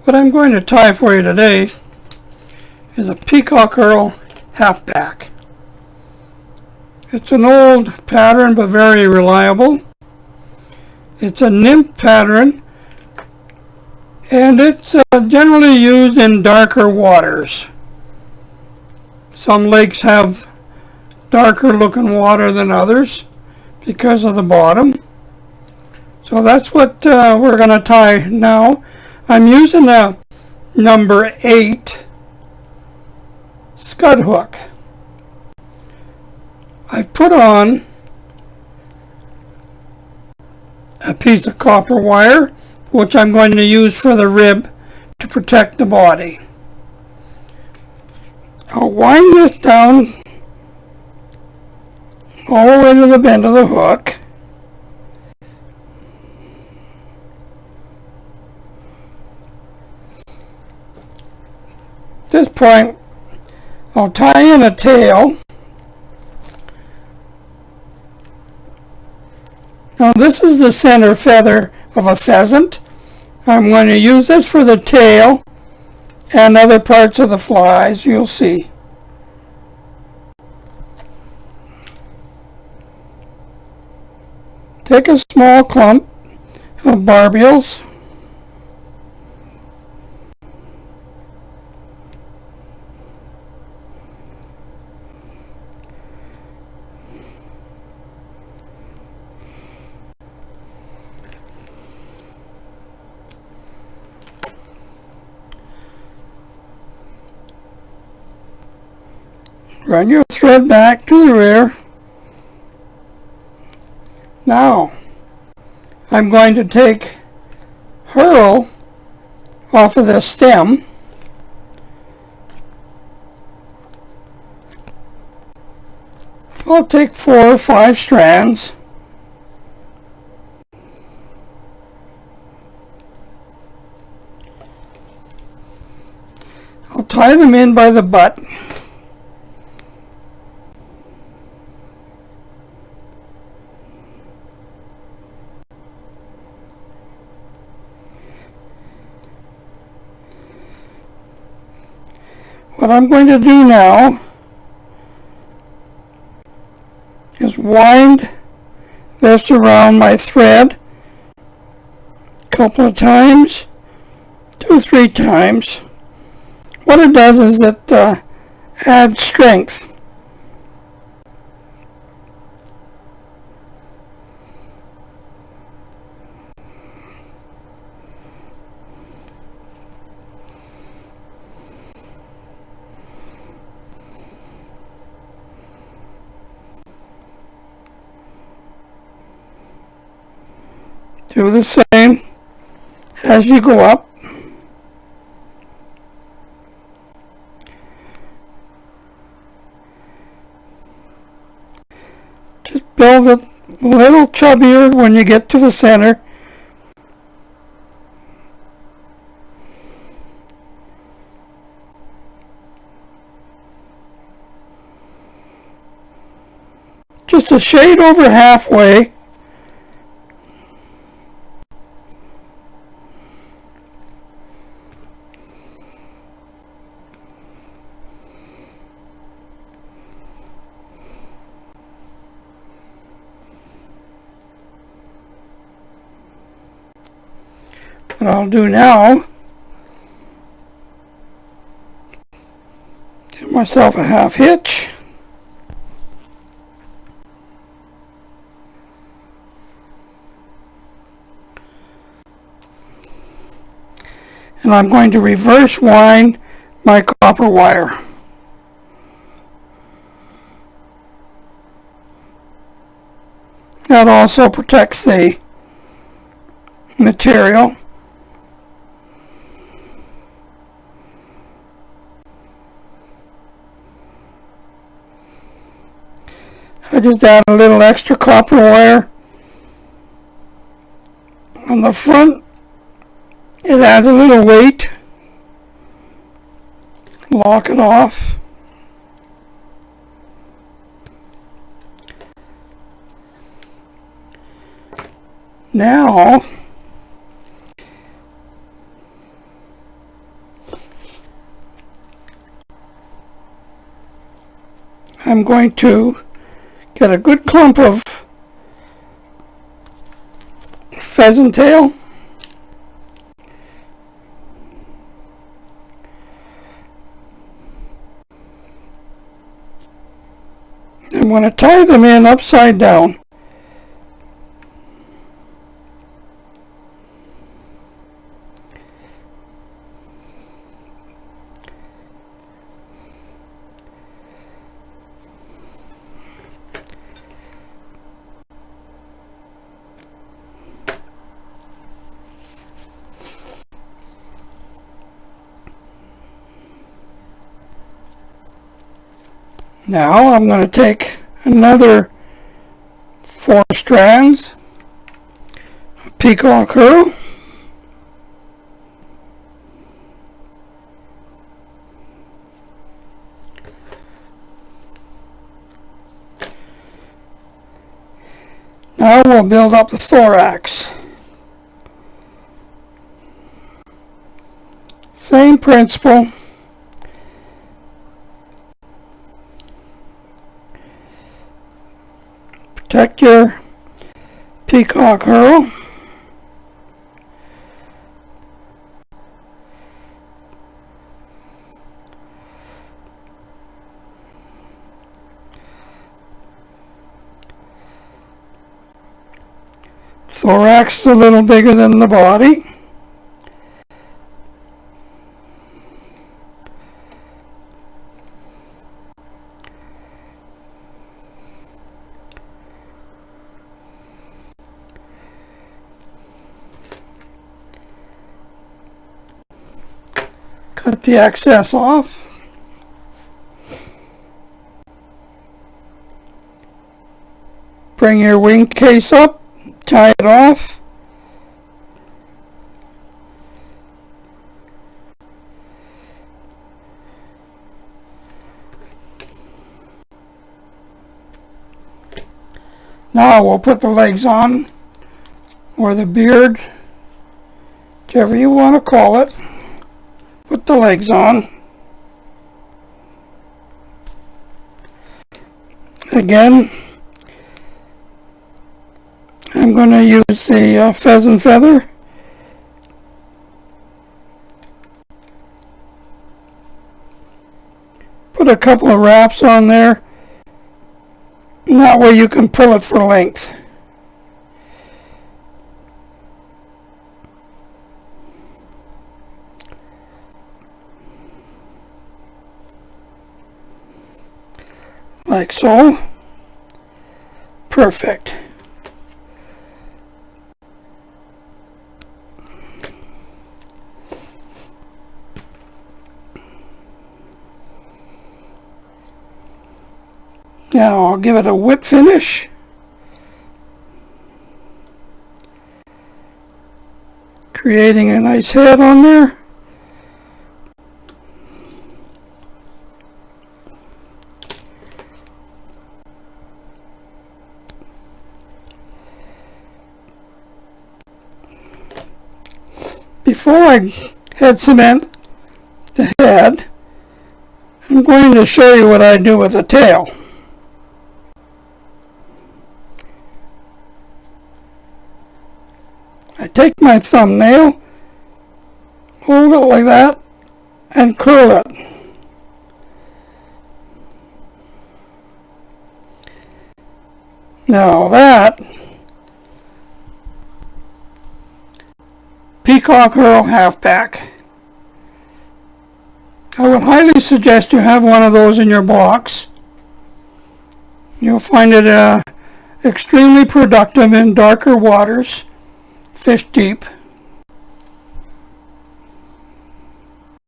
What I'm going to tie for you today is a peacock herl halfback. It's an old pattern but very reliable. It's a nymph pattern and it's generally used in darker waters. Some lakes have darker looking water than others because of the bottom. So that's what we're going to tie now. I'm using a number 8 scud hook. I've put on a piece of copper wire, which I'm going to use for the rib to protect the body. I'll wind this down all the way to the bend of the hook. At this point, I'll tie in a tail. Now this is the center feather of a pheasant. I'm going to use this for the tail and other parts of the flies, you'll see. Take a small clump of barbules. Run your thread back to the rear. Now, I'm going to take herl off of the stem. I'll take 4 or 5 strands. I'll tie them in by the butt. What I'm going to do now is wind this around my thread a couple of times, 2 or 3 times. What it does is it adds strength. Do the same as you go up. Just build it a little chubbier when you get to the center. Just a shade over halfway. What I'll do now, give myself a half hitch. And I'm going to reverse wind my copper wire. That also protects the material. I just add a little extra copper wire on the front. It adds a little weight. Lock it off. Now I'm going to get a good clump of pheasant tail. I'm going to tie them in upside down. Now I'm going to take another 4 strands of peacock herl, now we'll build up the thorax. Same principle. Protect your peacock herl. Thorax is a little bigger than the body. Cut the excess off. Bring your wing case up, tie it off. Now we'll put the legs on, or the beard, whichever you want to call it. Put the legs on. Again, I'm going to use the pheasant feather. Put a couple of wraps on there. And that way you can pull it for length. Like so. Perfect. Now I'll give it a whip finish. Creating a nice head on there. Before I head cement the head, I'm going to show you what I do with the tail. I take my thumbnail, hold it like that, and curl it. Now that peacock herl halfback. I would highly suggest you have one of those in your box. You'll find it extremely productive in darker waters, fish deep.